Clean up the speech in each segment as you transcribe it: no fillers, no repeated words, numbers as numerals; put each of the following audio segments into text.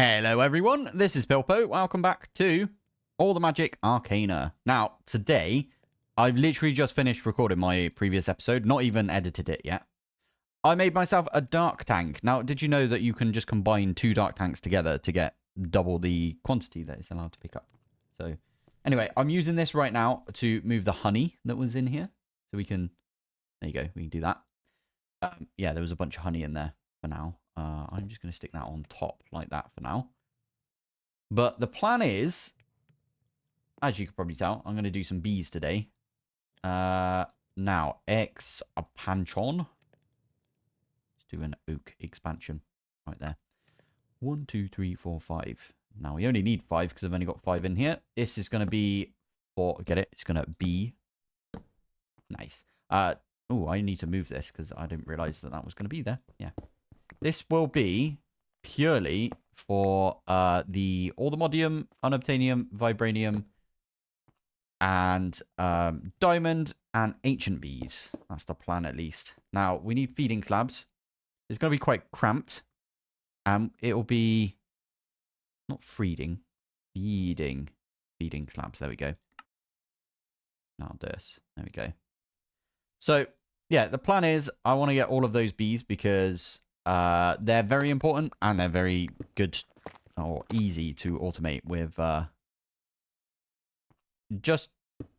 Hello everyone, this is Pilpoh. Welcome back to all the Magic Arcana. Now, today, I've literally just finished recording my previous episode, not even edited it yet. I made myself a dark tank. Now, did you know that you can just combine two dark tanks together to get double the quantity that it's allowed to pick up? So, anyway, I'm using this right now to move the honey that was in here. So we can, there you go, we can do that. Yeah, there was a bunch of honey in there for now. I'm just going to stick that on top like that for now. But the plan is, as you can probably tell, I'm going to do some bees today. Now, expansion. Let's do an oak expansion right there. 1, 2, 3, 4, 5. Now, we only need 5 because I've only got 5 in here. This is going to be 4. Get it? It's going to be nice. Oh, I need to move this because I didn't realize that that was going to be there. Yeah. This will be purely for the Allthemodium, Unobtanium, Vibranium, and diamond and ancient bees. That's the plan at least. Now, we need feeding slabs. It's going to be quite cramped. It'll be not feeding slabs. There we go. Now this. There we go. So, yeah, the plan is I want to get all of those bees because they're very important and they're very good or easy to automate with just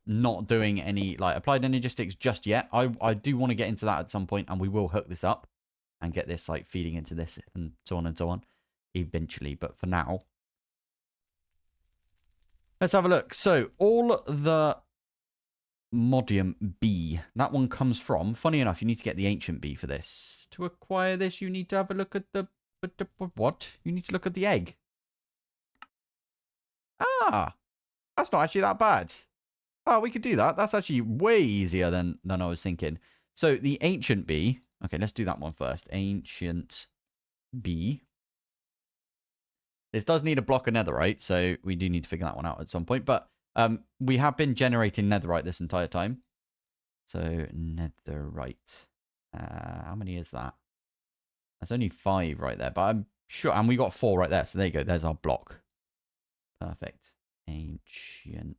not doing any like applied energistics just yet. I do want to get into that at some point, and we will hook this up and get this like feeding into this and so on eventually. But for now, let's have a look. So all the Modium bee, that one comes from, funny enough, you need to get the ancient bee for this. To acquire this, you need to have a look at the what? You need to look at the egg. Ah, that's not actually that bad. Oh, we could do that. That's actually way easier than I was thinking. So the ancient bee. Okay, let's do that one first. Ancient bee. This does need a block of netherite, so we do need to figure that one out at some point. But we have been generating netherite this entire time. So netherite. How many is that? That's only 5 right there, but I'm sure. And we got 4 right there. So there you go. There's our block. Perfect. Ancient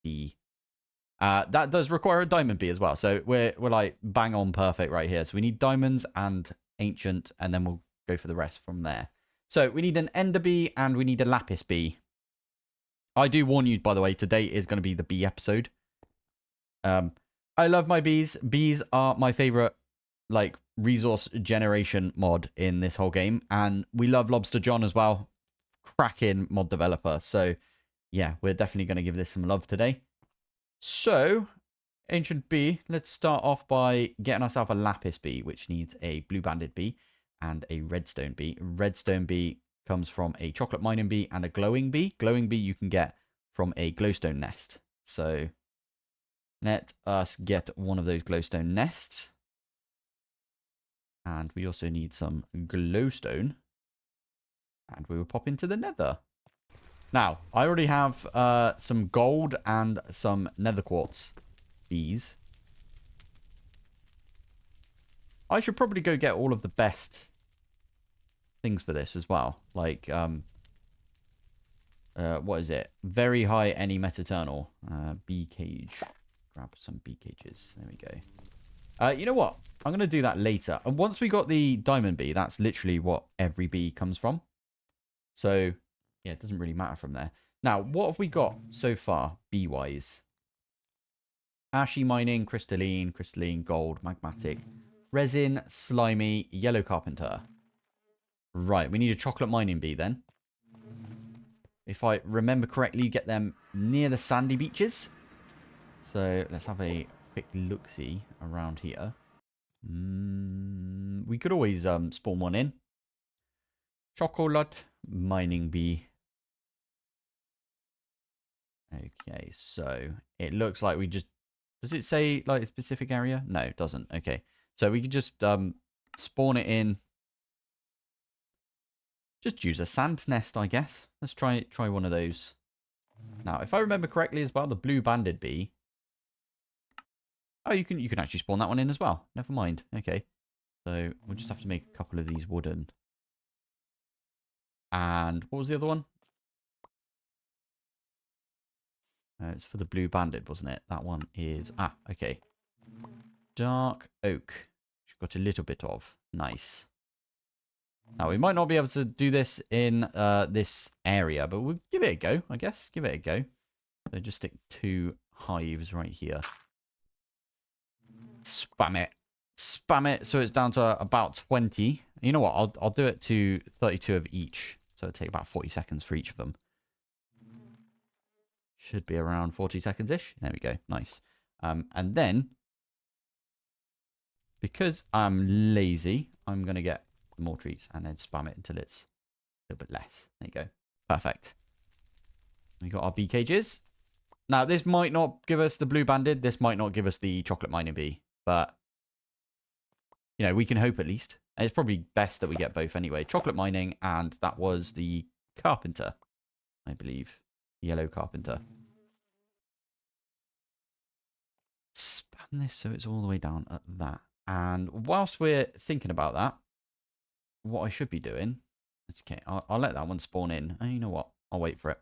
bee. That does require a diamond bee as well. So we're like bang on perfect right here. So we need diamonds and ancient, and then we'll go for the rest from there. So we need an ender bee and we need a lapis bee. I do warn you, by the way, today is going to be the bee episode. I love my bees. Bees are my favorite, like, resource generation mod in this whole game. And we love Lobster John as well. Cracking mod developer. So, yeah, we're definitely going to give this some love today. So, ancient bee, let's start off by getting ourselves a lapis bee, which needs a blue banded bee and a redstone bee. Redstone bee comes from a chocolate mining bee and a glowing bee. Glowing bee you can get from a glowstone nest. So let us get one of those glowstone nests. And we also need some glowstone. And we will pop into the nether. Now, I already have some gold and some nether quartz bees. I should probably go get all of the best things for this as well. Like, what is it? Very high any metaternal. Bee cage. Grab some bee cages. There we go. You know what? I'm going to do that later. And once we got the diamond bee, that's literally what every bee comes from. So, yeah, it doesn't really matter from there. Now, what have we got so far, bee-wise? Ashy mining, crystalline, gold, magmatic, resin, slimy, yellow carpenter. Right, we need a chocolate mining bee then. If I remember correctly, you get them near the sandy beaches. So let's have a quick look-see around here. We could always spawn one in. Chocolate mining bee. Okay, so it looks like we just... Does it say like a specific area? No, it doesn't. Okay, so we could just spawn it in. Just use a sand nest, I guess. Let's try one of those. Now, if I remember correctly as well, the blue banded bee. Oh, you can actually spawn that one in as well. Never mind. Okay. So we'll just have to make a couple of these wooden And what was the other one? It's for the blue banded, wasn't it? That one is... Ah, okay. Dark oak. Which we've got a little bit of. Nice. Now, we might not be able to do this in this area, but we'll give it a go, I guess. Give it a go. So just stick 2 hives right here. Spam it. Spam it so it's down to about 20. You know what? I'll do it to 32 of each. So it'll take about 40 seconds for each of them. Should be around 40 seconds-ish. There we go. Nice. And then, because I'm lazy, I'm going to get more treats and then spam it until it's a little bit less. There you go. Perfect. We got our bee cages. Now, this might not give us the blue banded. This might not give us the chocolate mining bee. But, you know, we can hope at least. And it's probably best that we get both anyway. Chocolate mining, and that was the carpenter, I believe. Yellow carpenter. Spam this so it's all the way down at that. And whilst we're thinking about that, what I should be doing... Okay, I'll let that one spawn in. And you know what? I'll wait for it.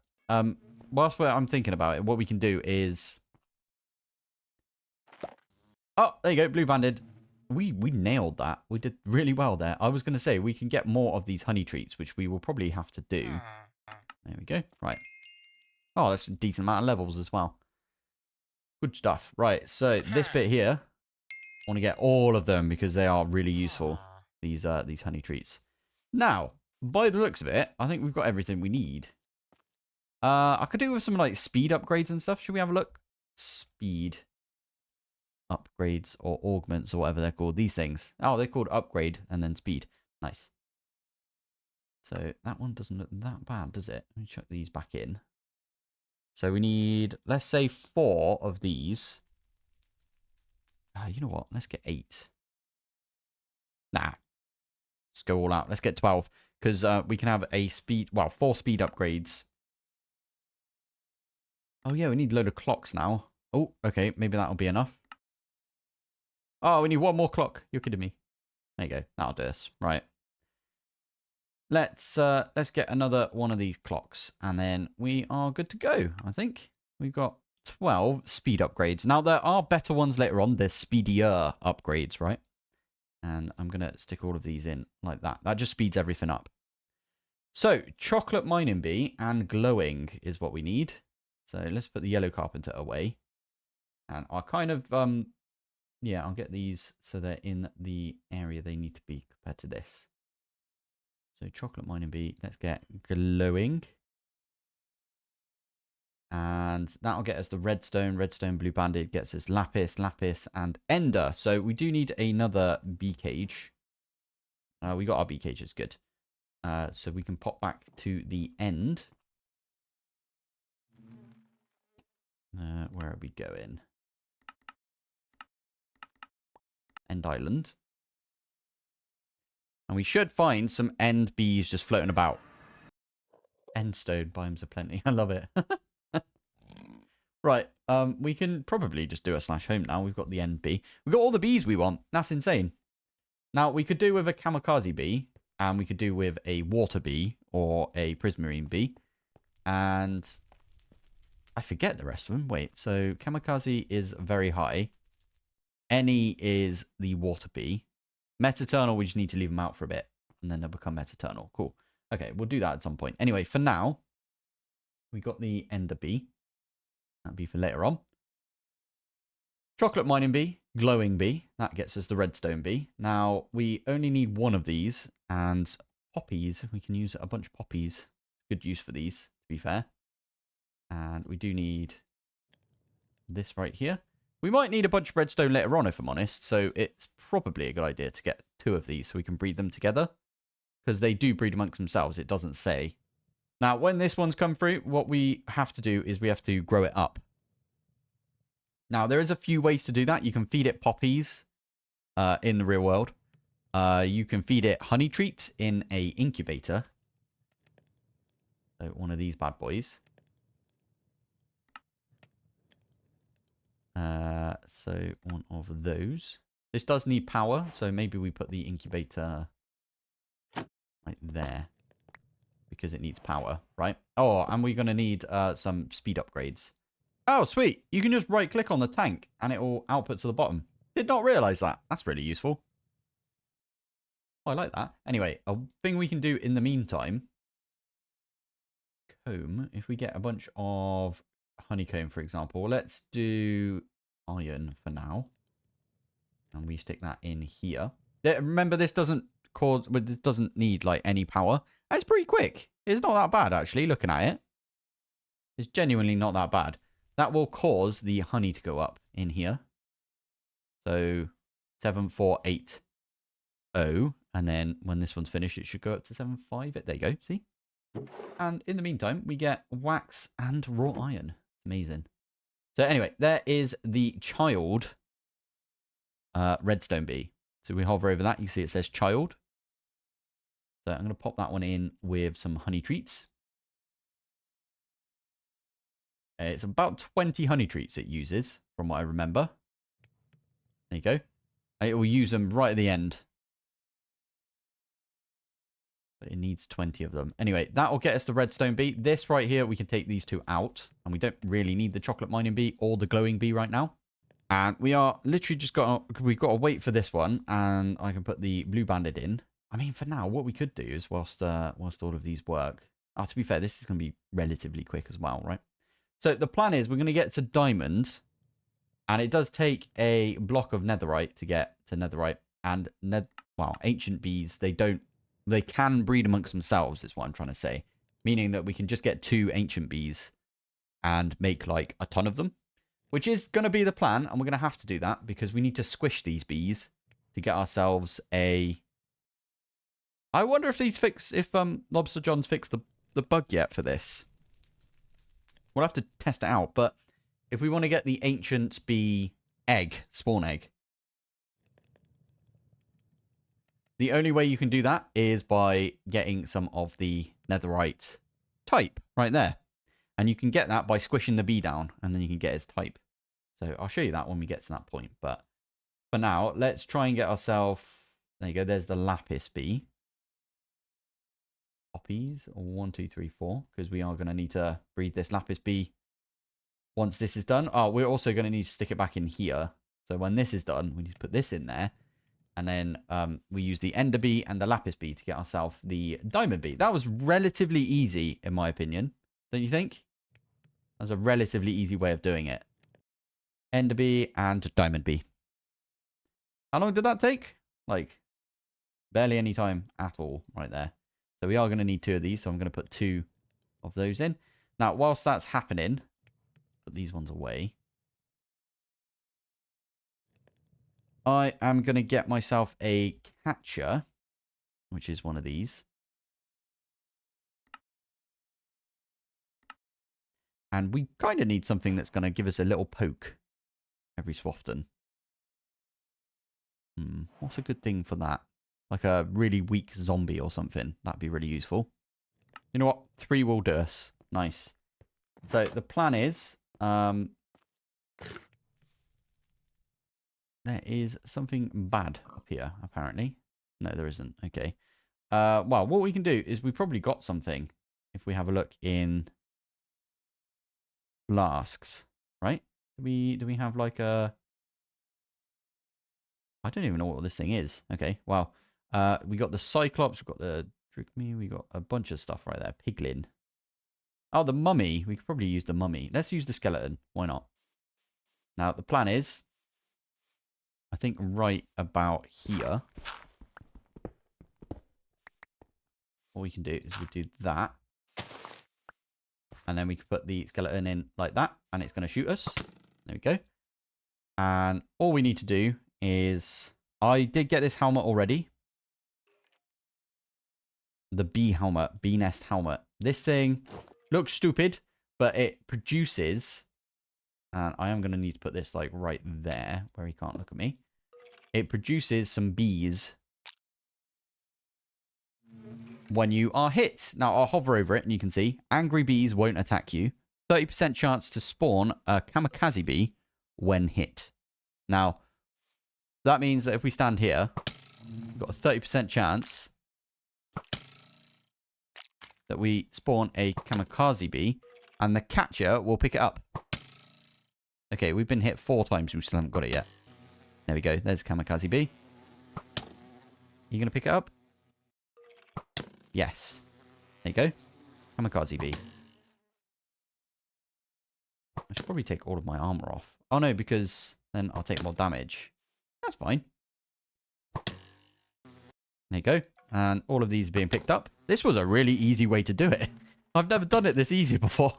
Whilst I'm thinking about it, what we can do is... Oh, there you go, blue banded. We nailed that. We did really well there. I was going to say, we can get more of these honey treats, which we will probably have to do. There we go. Right. Oh, that's a decent amount of levels as well. Good stuff. Right, so this bit here, I want to get all of them because they are really useful, these honey treats. Now, by the looks of it, I think we've got everything we need. I could do with some like speed upgrades and stuff. Should we have a look? Speed upgrades or augments or whatever they're called. These things. Oh, they're called upgrade and then speed. Nice. So that one doesn't look that bad, does it? Let me chuck these back in. So we need, let's say 4 of these. You know what? Let's get 8. Nah. Let's go all out. Let's get 12. Because we can have a speed, well, 4 speed upgrades. Oh, yeah, we need a load of clocks now. Oh, okay. Maybe that'll be enough. Oh, we need 1 more clock. You're kidding me. There you go. That'll do us. Right. Let's get another one of these clocks. And then we are good to go, I think. We've got 12 speed upgrades. Now, there are better ones later on. There's speedier upgrades, right? And I'm going to stick all of these in like that. That just speeds everything up. So, chocolate mining bee and glowing is what we need. So, let's put the yellow carpenter away. And I'll kind of, yeah, I'll get these so they're in the area they need to be compared to this. So, chocolate mining bee, let's get glowing. And that'll get us the redstone. Redstone, blue banded gets us lapis, lapis, and ender. So, we do need another bee cage. We got our bee cages, good. So, we can pop back to the end. Where are we going? End Island. And we should find some end bees just floating about. Endstone biomes are plenty. I love it. Right. We can probably just do a /home now. We've got the end bee. We've got all the bees we want. That's insane. Now, we could do with a kamikaze bee. And we could do with a water bee or a prismarine bee. And I forget the rest of them. Wait, so kamikaze is very high. Any is the water bee. Metaternal, we just need to leave them out for a bit. And then they'll become metaternal. Cool. Okay, we'll do that at some point. Anyway, for now, we got the ender bee. That'll be for later on. Chocolate mining bee, glowing bee. That gets us the redstone bee. Now, we only need 1 of these. And poppies, we can use a bunch of poppies. Good use for these, to be fair. And we do need this right here. We might need a bunch of redstone later on, if I'm honest. So it's probably a good idea to get 2 of these so we can breed them together. Because they do breed amongst themselves. It doesn't say. Now, when this one's come through, what we have to do is we have to grow it up. Now, there is a few ways to do that. You can feed it poppies in the real world. You can feed it honey treats in a incubator. So one of these bad boys. So one of those. This does need power, so maybe we put the incubator right there. because it needs power, right? Oh, and we're going to need some speed upgrades. Oh, sweet. You can just right click on the tank and it will output to the bottom. Did not realize that. That's really useful. Oh, I like that. Anyway, a thing we can do in the meantime. Comb. If we get a bunch of honeycomb, for example, let's do iron for now. And we stick that in here. Remember, this doesn't need like any power. It's pretty quick. It's not that bad, actually, looking at it. It's genuinely not that bad. That will cause the honey to go up in here. So 7480. And then when this one's finished, it should go up to 75. There you go. See? And in the meantime, we get wax and raw iron. Amazing. So anyway, there is the child redstone bee. So we hover over that. You see it says child. So I'm going to pop that one in with some honey treats. It's about 20 honey treats it uses, from what I remember. There you go. And it will use them right at the end. But it needs 20 of them. Anyway, that will get us the redstone bee. This right here, we can take these two out. And we don't really need the chocolate mining bee or the glowing bee right now. And we are literally we've got to wait for this one. And I can put the blue banded in. I mean, for now, what we could do is whilst all of these work. Oh, to be fair, this is going to be relatively quick as well, right? So the plan is we're going to get to diamond. And it does take a block of netherite to get to netherite. And ancient bees, they can breed amongst themselves, is what I'm trying to say. Meaning that we can just get 2 ancient bees and make like a ton of them. Which is going to be the plan. And we're going to have to do that because we need to squish these bees to get ourselves a... I wonder if Lobster John's fixed the bug yet for this. We'll have to test it out. But if we want to get the ancient bee spawn egg, the only way you can do that is by getting some of the netherite type right there. And you can get that by squishing the bee down, and then you can get its type. So I'll show you that when we get to that point. But for now, let's try and get ourselves... There you go, there's the lapis bee. Poppies, 1, 2, 3, 4, because we are going to need to breed this lapis bee once this is done. Oh, we're also going to need to stick it back in here. So when this is done, we need to put this in there. And then we use the ender bee and the lapis bee to get ourselves the diamond bee. That was relatively easy, in my opinion. Don't you think? That was a relatively easy way of doing it. Ender bee and diamond bee. How long did that take? Like, barely any time at all right there. So we are going to need 2 of these. So I'm going to put 2 of those in. Now, whilst that's happening, put these ones away. I am going to get myself a catcher, which is one of these. And we kind of need something that's going to give us a little poke every so often. What's a good thing for that? Like a really weak zombie or something. That'd be really useful. You know what? 3 will do us. Nice. So the plan is... there is something bad up here, apparently. No, there isn't. Okay. Well, what we can do is we probably got something if we have a look in flasks, right? Do we have like a... I don't even know what this thing is. Okay, well, we got the Cyclops, we've got the Drigme, we got a bunch of stuff right there. Piglin. Oh, the mummy. We could probably use the mummy. Let's use the skeleton. Why not? Now, the plan is... I think right about here, what we can do is we do that. And then we can put the skeleton in like that. And it's going to shoot us. There we go. And all we need to do is... I did get this helmet already. The bee helmet. Bee nest helmet. This thing looks stupid, but it produces... And I am going to need to put this like right there where he can't look at me. It produces some bees when you are hit. Now, I'll hover over it and you can see angry bees won't attack you. 30% chance to spawn a kamikaze bee when hit. Now, that means that if we stand here, we've got a 30% chance that we spawn a kamikaze bee, and the catcher will pick it up. Okay, we've been hit 4 times. We still haven't got it yet. There we go. There's kamikaze bee. You going to pick it up? Yes. There you go. Kamikaze bee. I should probably take all of my armor off. Oh, no, because then I'll take more damage. That's fine. There you go. And all of these are being picked up. This was a really easy way to do it. I've never done it this easy before.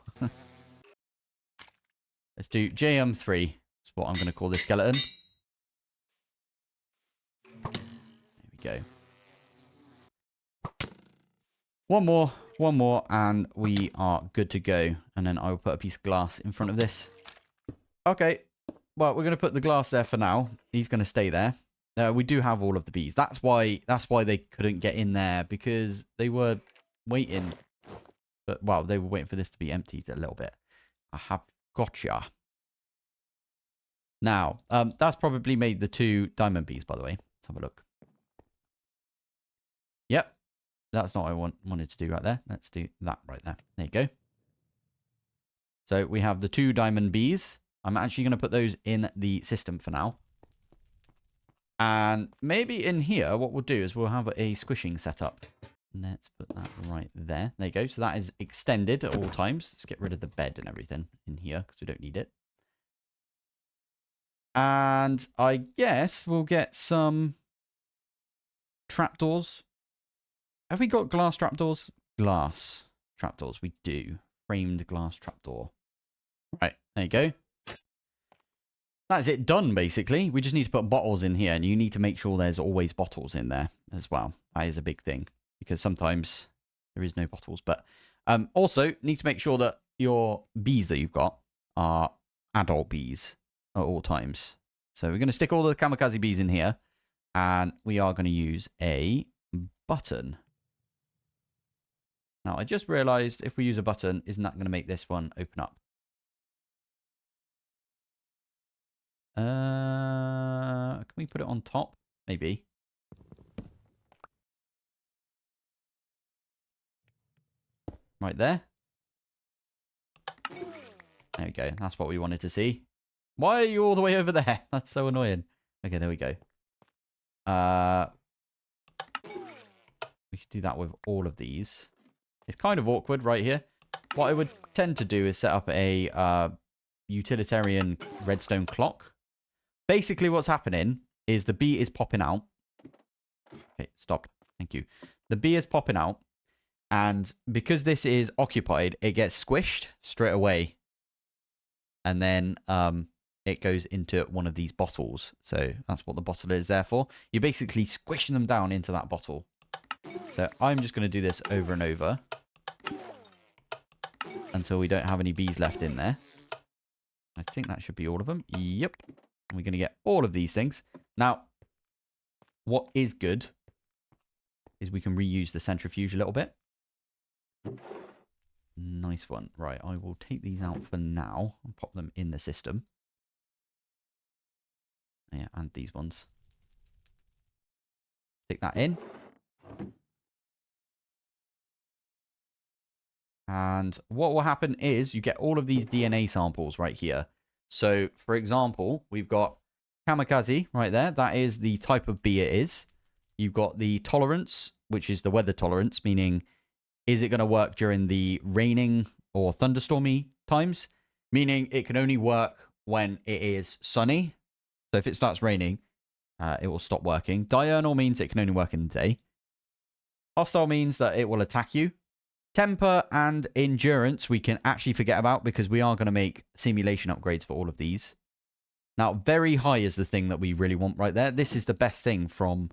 Let's do JM3. That's what I'm going to call this skeleton. There we go. One more, and we are good to go. And then I will put a piece of glass in front of this. Okay. Well, we're going to put the glass there for now. He's going to stay there. We do have all of the bees. That's why they couldn't get in there, because they were waiting. But, well, they were waiting for this to be emptied a little bit. I have gotcha. Now, that's probably made the 2 diamond bees, by the way. Let's have a look. Yep. That's not what I wanted to do right there. Let's do that right there. There you go. So we have the 2 diamond bees. I'm actually going to put those in the system for now. And maybe in here, what we'll do is we'll have a squishing setup. Let's put that right there. There you go. So that is extended at all times. Let's get rid of the bed and everything in here because we don't need it. And I guess we'll get some trapdoors. Have we got glass trapdoors? Glass trapdoors. We do. Framed glass trapdoor. Right. There you go. That's it done, basically. We just need to put bottles in here, and you need to make sure there's always bottles in there as well. That is a big thing, because sometimes there is no bottles. But also, need to make sure that your bees that you've got are adult bees at all times. So we're going to stick all the kamikaze bees in here, and we are going to use a button. Now, I just realized if we use a button, isn't that going to make this one open up? Can we put it on top? Maybe. Right there. There we go. That's what we wanted to see. Why are you all the way over there? That's so annoying. Okay, there we go. We could do that with all of these. It's kind of awkward right here. What I would tend to do is set up a utilitarian redstone clock. Basically, what's happening is the bee is popping out. Okay, stop. Thank you. The bee is popping out. And because this is occupied, it gets squished straight away. And then it goes into one of these bottles. So that's what the bottle is there for. You're basically squishing them down into that bottle. So I'm just going to do this over and over until we don't have any bees left in there. I think that should be all of them. Yep. We're going to get all of these things. Now, what is good is we can reuse the centrifuge a little bit. Nice one. Right, I will take these out for now and pop them in the system. Yeah, and these ones. Stick that in. And what will happen is you get all of these DNA samples right here. So, for example, we've got kamikaze right there. That is the type of bee it is. You've got the tolerance, which is the weather tolerance, meaning is it going to work during the raining or thunderstormy times? Meaning it can only work when it is sunny. So if it starts raining, it will stop working. Diurnal means it can only work in the day. Hostile means that it will attack you. Temper and endurance we can actually forget about because we are going to make simulation upgrades for all of these. Now, very high is the thing that we really want right there. This is the best thing from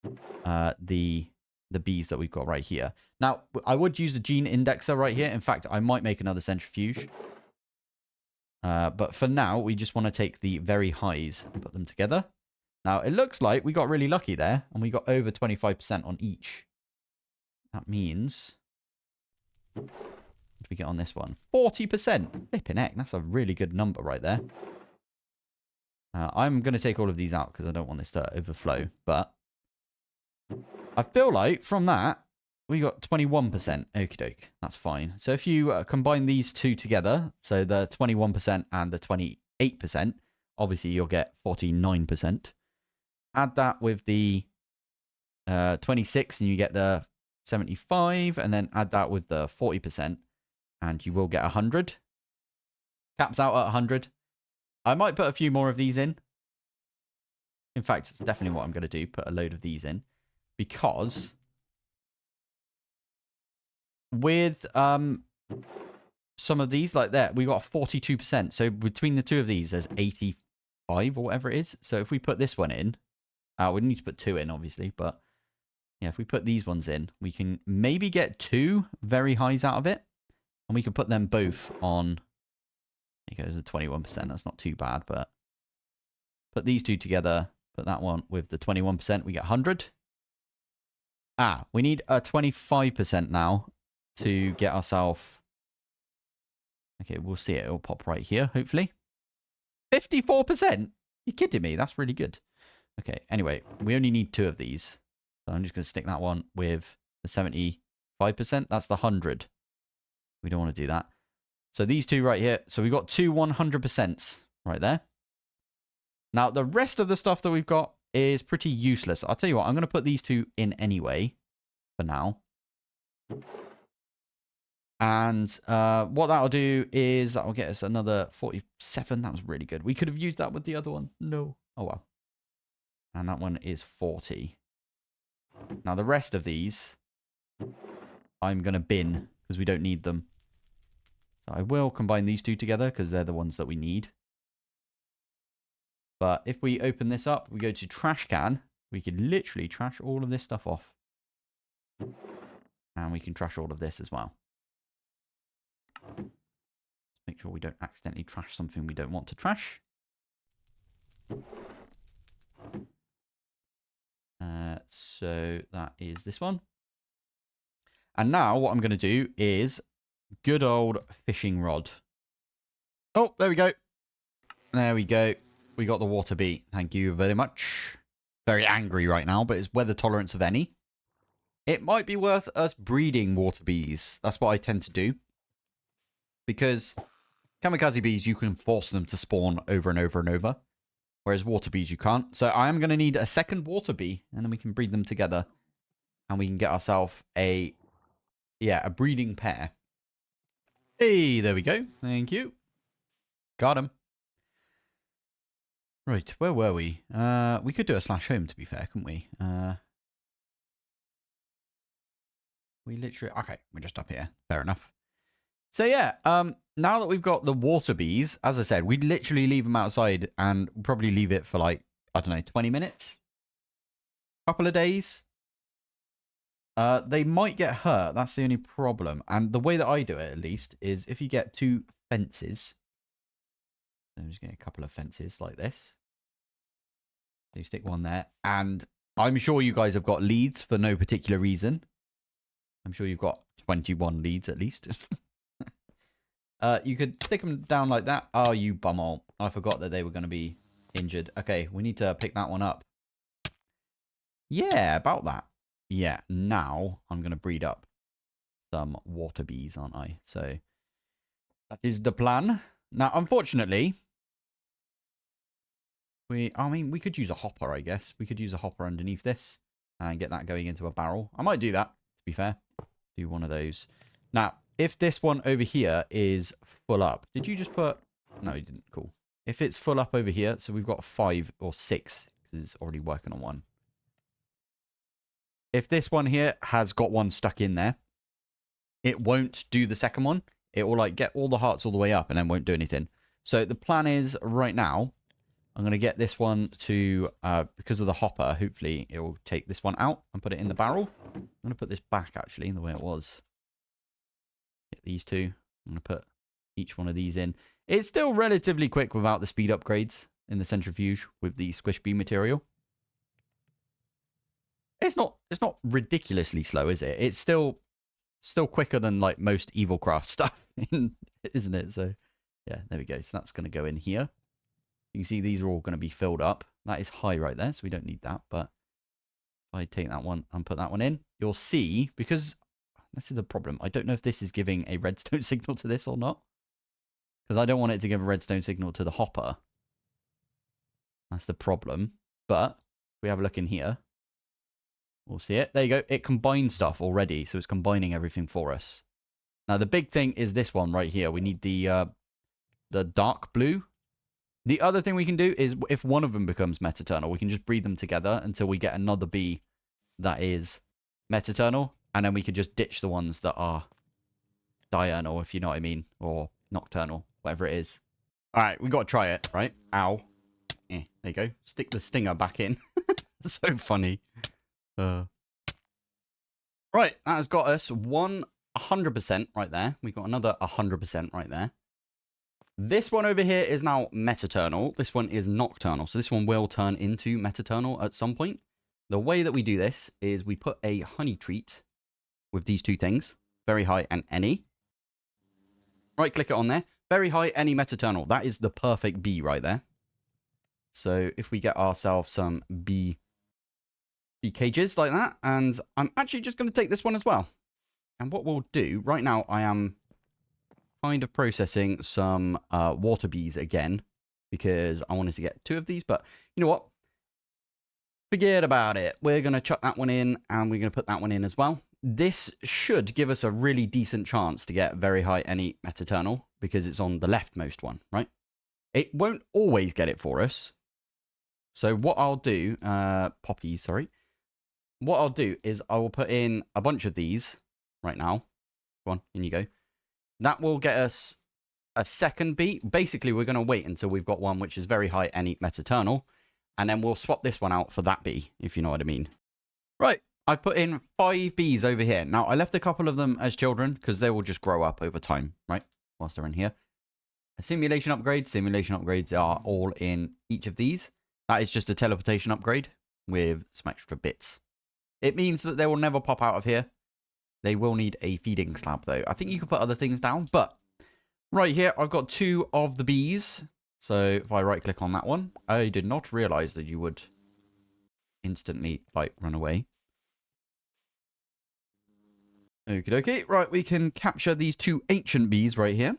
the bees that we've got right here. Now, I would use the gene indexer right here. In fact, I might make another centrifuge. But for now, we just want to take the very highs and put them together. Now, it looks like we got really lucky there, and we got over 25% on each. That means... what did we get on this one? 40%. Flipping heck, that's a really good number right there. I'm going to take all of these out because I don't want this to overflow. But I feel like from that, We got 21%. Okie doke. That's fine. So if you combine these two together, so the 21% and the 28%, obviously you'll get 49%. Add that with the 26 and you get the 75, and then add that with the 40% and you will get 100. Caps out at 100. I might put a few more of these in. In fact, it's definitely what I'm going to do, put a load of these in, because with some of these like that, we got 42%. So between the two of these, there's 85 or whatever it is. So if we put this one in, we need to put 2 in, obviously, but yeah, if we put these ones in, we can maybe get 2 very highs out of it, and we can put them both on. There goes the 21%. That's not too bad, but put these two together, put that one with the 21%, we get 100. We need a 25% now to get ourselves. Okay, we'll see it. It'll pop right here, hopefully. 54%? You're kidding me? That's really good. Okay, anyway, we only need 2 of these. So I'm just going to stick that one with the 75%. That's the 100. We don't want to do that. So these two right here. So we've got 2 100% right there. Now, the rest of the stuff that we've got is pretty useless. I'll tell you what, I'm going to put these 2 in anyway for now. And what that'll do is that'll get us another 47. That was really good. We could have used that with the other one. No. Oh, well. And that one is 40. Now, the rest of these, I'm going to bin because we don't need them. So I will combine these 2 together because they're the ones that we need. But if we open this up, we go to trash can, we could literally trash all of this stuff off. And we can trash all of this as well. Let's make sure we don't accidentally trash something we don't want to trash. So that is this one. And now what I'm going to do is good old fishing rod. Oh, there we go. There we go. We got the water bee. Thank you very much. Very angry right now, but it's weather tolerance of any. It might be worth us breeding water bees. That's what I tend to do. Because kamikaze bees, you can force them to spawn over and over and over. Whereas water bees, you can't. So I am going to need a second water bee. And then we can breed them together. And we can get ourselves a breeding pair. Hey, there we go. Thank you. Got him. Right, where were we? We could do a /home, to be fair, couldn't we? We literally... Okay, we're just up here. Fair enough. So, yeah, now that we've got the water bees, as I said, we'd literally leave them outside and probably leave it for, like, I don't know, 20 minutes? Couple of days? They might get hurt. That's the only problem. And the way that I do it, at least, is if you get 2 fences... I'm just getting a couple of fences like this. So you stick one there. And I'm sure you guys have got leads for no particular reason. I'm sure you've got 21 leads at least. You could stick them down like that. Oh, you bumhole. I forgot that they were going to be injured. Okay, we need to pick that one up. Yeah, about that. Yeah, now I'm going to breed up some water bees, aren't I? So that is the plan. Now, unfortunately, we could use a hopper, I guess. We could use a hopper underneath this and get that going into a barrel. I might do that, to be fair. Do one of those. Now, if this one over here is full up. Did you just put... No, you didn't. Cool. If it's full up over here, so we've got 5 or 6, because it's already working on one. If this one here has got one stuck in there, it won't do the second one. It will like get all the hearts all the way up and then won't do anything. So the plan is right now, I'm going to get this one to, because of the hopper, hopefully it will take this one out and put it in the barrel. I'm going to put this back actually in the way it was. Get these 2. I'm going to put each one of these in. It's still relatively quick without the speed upgrades in the centrifuge with the squish beam material. It's not ridiculously slow, is it? It's still quicker than like most Evilcraft stuff, isn't it? So yeah, there we go. So that's going to go in here. You can see these are all going to be filled up. That is high right there, so we don't need that. But I take that one and put that one in, you'll see, because this is a problem. I don't know if this is giving a redstone signal to this or not. Because I don't want it to give a redstone signal to the hopper. That's the problem. But if we have a look in here, we'll see it. There you go. It combines stuff already. So it's combining everything for us. Now, the big thing is this one right here. We need the dark blue. The other thing we can do is if one of them becomes metaternal, we can just breed them together until we get another bee that is metaternal. And then we could just ditch the ones that are diurnal, if you know what I mean. Or nocturnal, whatever it is. All right, we got to try it, right? Ow. There you go. Stick the stinger back in. So funny. Right, that has got us 100% right there. We got another 100% right there. This one over here is now metaternal. This one is nocturnal. So this one will turn into metaternal at some point. The way that we do this is we put a honey treat with these two things. Very high and any. Right, click it on there. Very high, any metaternal. That is the perfect bee right there. So if we get ourselves some bee cages like that. And I'm actually just going to take this one as well. And what we'll do, right now I am kind of processing some water bees again. Because I wanted to get 2 of these. But you know what? Forget about it. We're going to chuck that one in. And we're going to put that one in as well. This should give us a really decent chance to get very high any metaternal because it's on the leftmost one, right? It won't always get it for us. So what I'll do, poppies, sorry. What I'll do is I will put in a bunch of these right now. Go on, in you go. That will get us a second bee. Basically, we're going to wait until we've got one which is very high any metaternal. And then we'll swap this one out for that bee, if you know what I mean. Right. I put in 5 bees over here. Now, I left a couple of them as children because they will just grow up over time, right? Whilst they're in here. Simulation upgrades are all in each of these. That is just a teleportation upgrade with some extra bits. It means that they will never pop out of here. They will need a feeding slab, though. I think you could put other things down, but right here, I've got 2 of the bees. So if I right-click on that one, I did not realize that you would instantly, like, run away. Okie dokie. Right, we can capture these 2 ancient bees right here.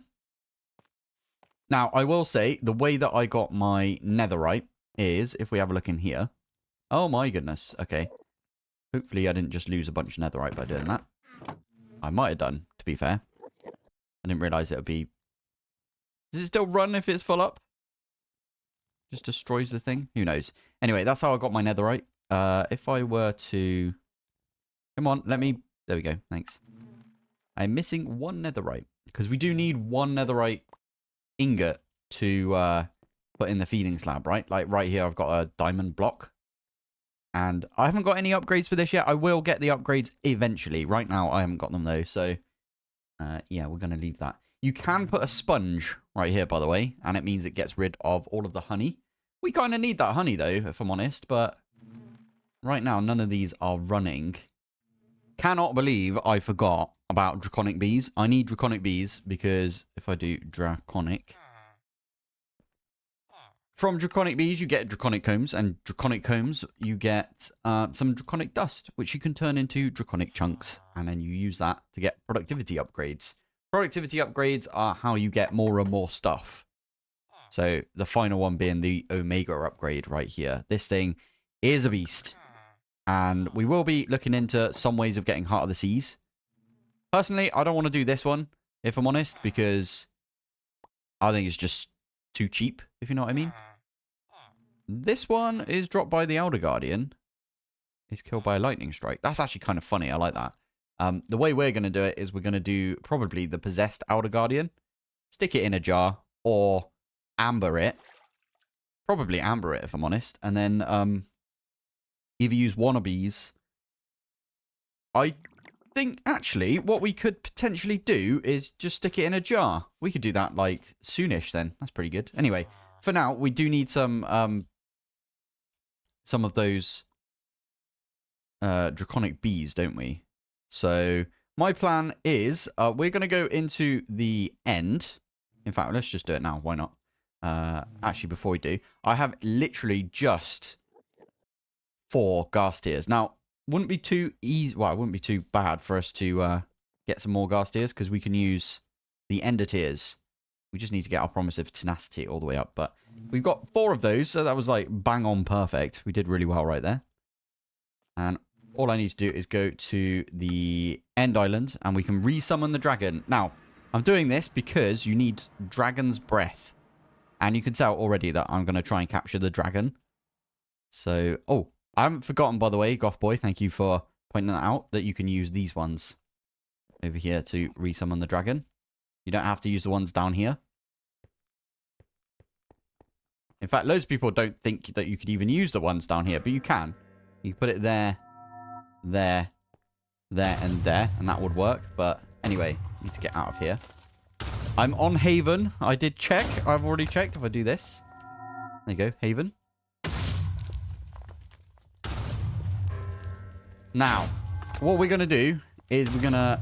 Now, I will say, the way that I got my netherite is, if we have a look in here. Oh my goodness. Okay. Hopefully I didn't just lose a bunch of netherite by doing that. I might have done, to be fair. I didn't realize it would be... Does it still run if it's full up? Just destroys the thing? Who knows? Anyway, that's how I got my netherite. If I were to... Come on, let me... There we go. Thanks. I'm missing 1 netherite. Because we do need 1 netherite ingot to put in the feeding slab, right? Like right here, I've got a diamond block. And I haven't got any upgrades for this yet. I will get the upgrades eventually. Right now, I haven't got them though. So, yeah, we're going to leave that. You can put a sponge right here, by the way. And it means it gets rid of all of the honey. We kind of need that honey though, if I'm honest. But right now, none of these are running. Cannot believe I forgot about draconic bees. I need draconic bees because if I do draconic... From draconic bees, you get draconic combs, and draconic combs, you get some draconic dust, which you can turn into draconic chunks, and then you use that to get productivity upgrades. Productivity upgrades are how you get more and more stuff. So the final one being the Omega upgrade right here. This thing is a beast, and we will be looking into some ways of getting Heart of the Seas. Personally, I don't want to do this one, if I'm honest, because I think it's just too cheap, if you know what I mean. This one is dropped by the Elder Guardian. He's killed by a lightning strike. That's actually kind of funny. I like that. The way we're going to do it is we're going to do probably the possessed Elder Guardian. Stick it in a jar or amber it. Probably amber it, if I'm honest. And then either use wannabes. I think actually what we could potentially do is just stick it in a jar. We could do that like soonish then. That's pretty good. Anyway, for now we do need some of those draconic bees, don't we? So my plan is we're going to go into the end. In fact, let's just do it now. Why not? Actually, before we do, I have literally just 4 ghast tears. Now, wouldn't be too easy. Well, it wouldn't be too bad for us to get some more ghast tears because we can use the ender tears. We just need to get our promise of tenacity all the way up. But we've got 4 of those, so that was like bang on perfect. We did really well right there. And all I need to do is go to the end island and we can resummon the dragon. Now, I'm doing this because you need dragon's breath. And you can tell already that I'm going to try and capture the dragon. So, oh, I haven't forgotten, by the way, Goth Boy, thank you for pointing that out, that you can use these ones over here to resummon the dragon. You don't have to use the ones down here. In fact, loads of people don't think that you could even use the ones down here, but you can. You can put it there, there, there, and there, and that would work. But anyway, need to get out of here. I'm on Haven. I did check. I've already checked if I do this. There you go, Haven. Now, what we're going to do is we're going to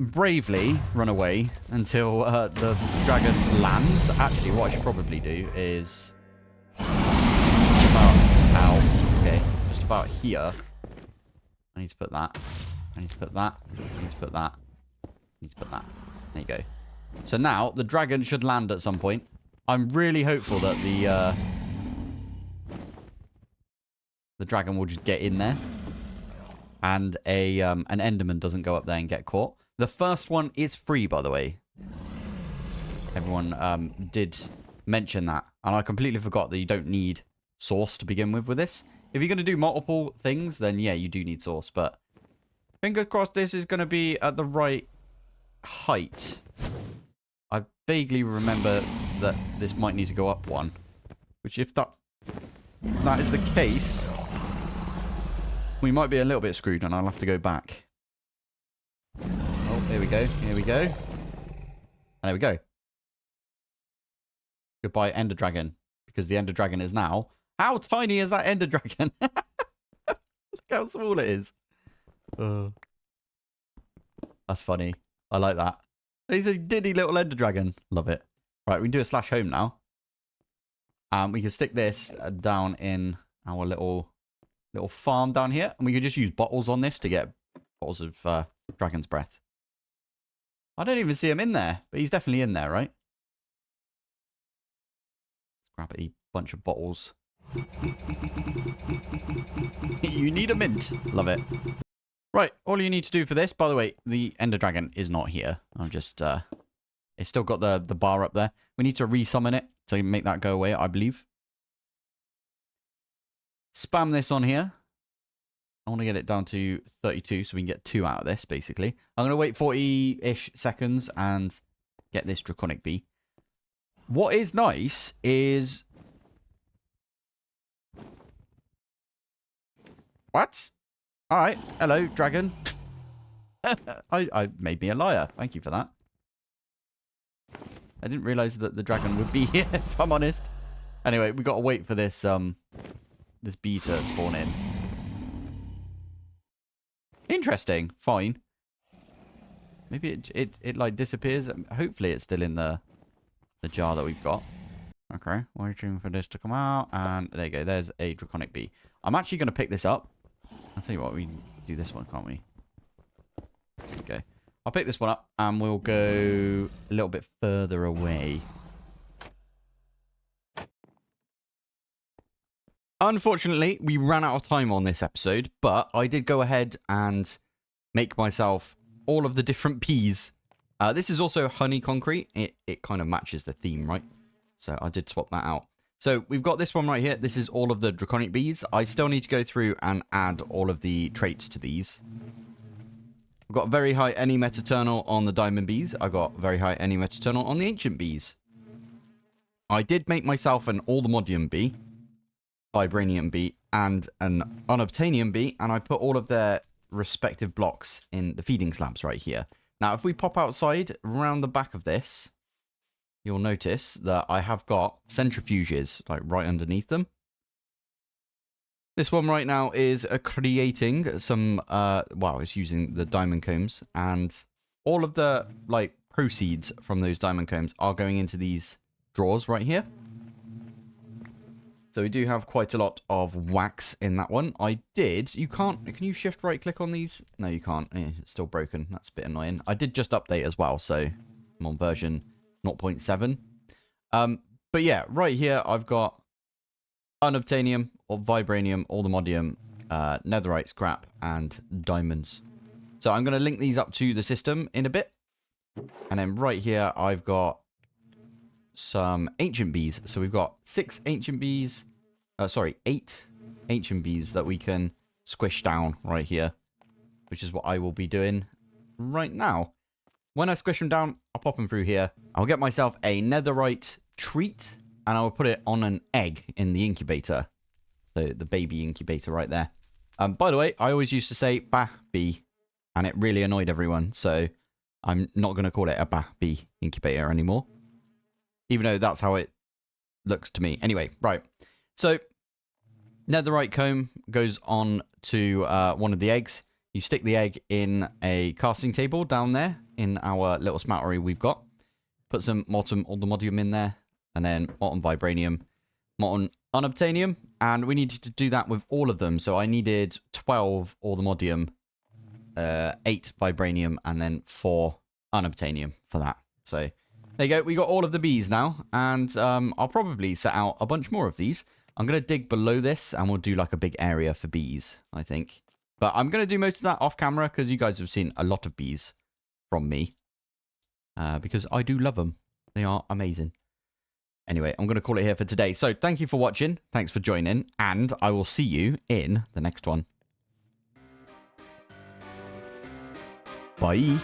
bravely run away until the dragon lands. Actually, what I should probably do is just about just about here. I need to put that. I need to put that. I need to put that. I need to put that. There you go. So now the dragon should land at some point. I'm really hopeful that the dragon will just get in there and an enderman doesn't go up there and get caught. The first one is free, by the way. Everyone did mention that. And I completely forgot that you don't need source to begin with this. If you're going to do multiple things, then yeah, you do need source. But fingers crossed this is going to be at the right height. I vaguely remember that this might need to go up one. Which if that is the case, we might be a little bit screwed and I'll have to go back. Oh, here we go. Here we go. And there we go. Goodbye, Ender Dragon. Because the Ender Dragon is now... How tiny is that Ender Dragon? Look how small it is. That's funny. I like that. He's a diddy little Ender Dragon. Love it. Right, we can do a slash home now. We can stick this down in our little farm down here. And we can just use bottles on this to get bottles of dragon's breath. I don't even see him in there. But he's definitely in there, right? Let's grab a bunch of bottles. You need a mint. Love it. Right, all you need to do for this, by the way, the Ender Dragon is not here. I'm just, it's still got the bar up there. We need to resummon it to make that go away, I believe. Spam this on here. I want to get it down to 32 so we can get 2 out of this, basically. I'm going to wait 40-ish seconds and get this Draconic Bee. What is nice is... What? All right. Hello, dragon. I made me a liar. Thank you for that. I didn't realize that the dragon would be here, if I'm honest. Anyway, we got to wait for this this bee to spawn in. Interesting. Fine. Maybe it like disappears. Hopefully it's still in the jar that we've got. Okay, waiting for this to come out. And there you go. There's a Draconic Bee. I'm actually going to pick this up. I'll tell you what, we can do this one, can't we? Okay. I'll pick this one up and we'll go a little bit further away. Unfortunately, we ran out of time on this episode, but I did go ahead and make myself all of the different bees. This is also honey concrete. It kind of matches the theme, right? So I did swap that out. So we've got this one right here. This is all of the Draconic Bees. I still need to go through and add all of the traits to these. I've got very high any metaternal on the Diamond Bees. I've got very high any metaternal on the Ancient Bees. I did make myself an Allthemodium bee, Vibranium bee, and an Unobtanium bee, and I put all of their respective blocks in the feeding slabs right here. Now, if we pop outside around the back of this, you'll notice that I have got centrifuges like right underneath them. This one right now is creating some, well, it's using the diamond combs, and all of the like proceeds from those diamond combs are going into these drawers right here. So we do have quite a lot of wax in that one. You can't, can you shift right click on these? No, you can't. It's still broken. That's a bit annoying. I did just update as well, so I'm on version 0.7. But yeah, right here I've got Unobtanium, or Vibranium, Allthemodium, netherite scrap, and diamonds. So I'm going to link these up to the system in a bit. And then right here I've got some ancient bees. So we've got 8 ancient bees that we can squish down right here, which is what I will be doing right now. When I squish them down, I'll pop them through here. I'll get myself a netherite treat, and I'll put it on an egg in the incubator. So the baby incubator right there. By the way, I always used to say bah bee, and it really annoyed everyone. So I'm not going to call it a bah bee incubator anymore, even though that's how it looks to me. Anyway, right. So netherite comb goes on to one of the eggs. You stick the egg in a casting table down there in our little smeltery we've got. Put some molten allthemodium in there, and then molten vibranium, molten unobtanium, and we needed to do that with all of them. So I needed 12 allthemodium, 8 vibranium, and then 4 unobtanium for that. So there you go. We got all of the bees now, and I'll probably set out a bunch more of these. I'm going to dig below this, and we'll do like a big area for bees, I think. But I'm going to do most of that off camera, because you guys have seen a lot of bees from me. Because I do love them. They are amazing. Anyway, I'm going to call it here for today. So thank you for watching. Thanks for joining. And I will see you in the next one. Bye.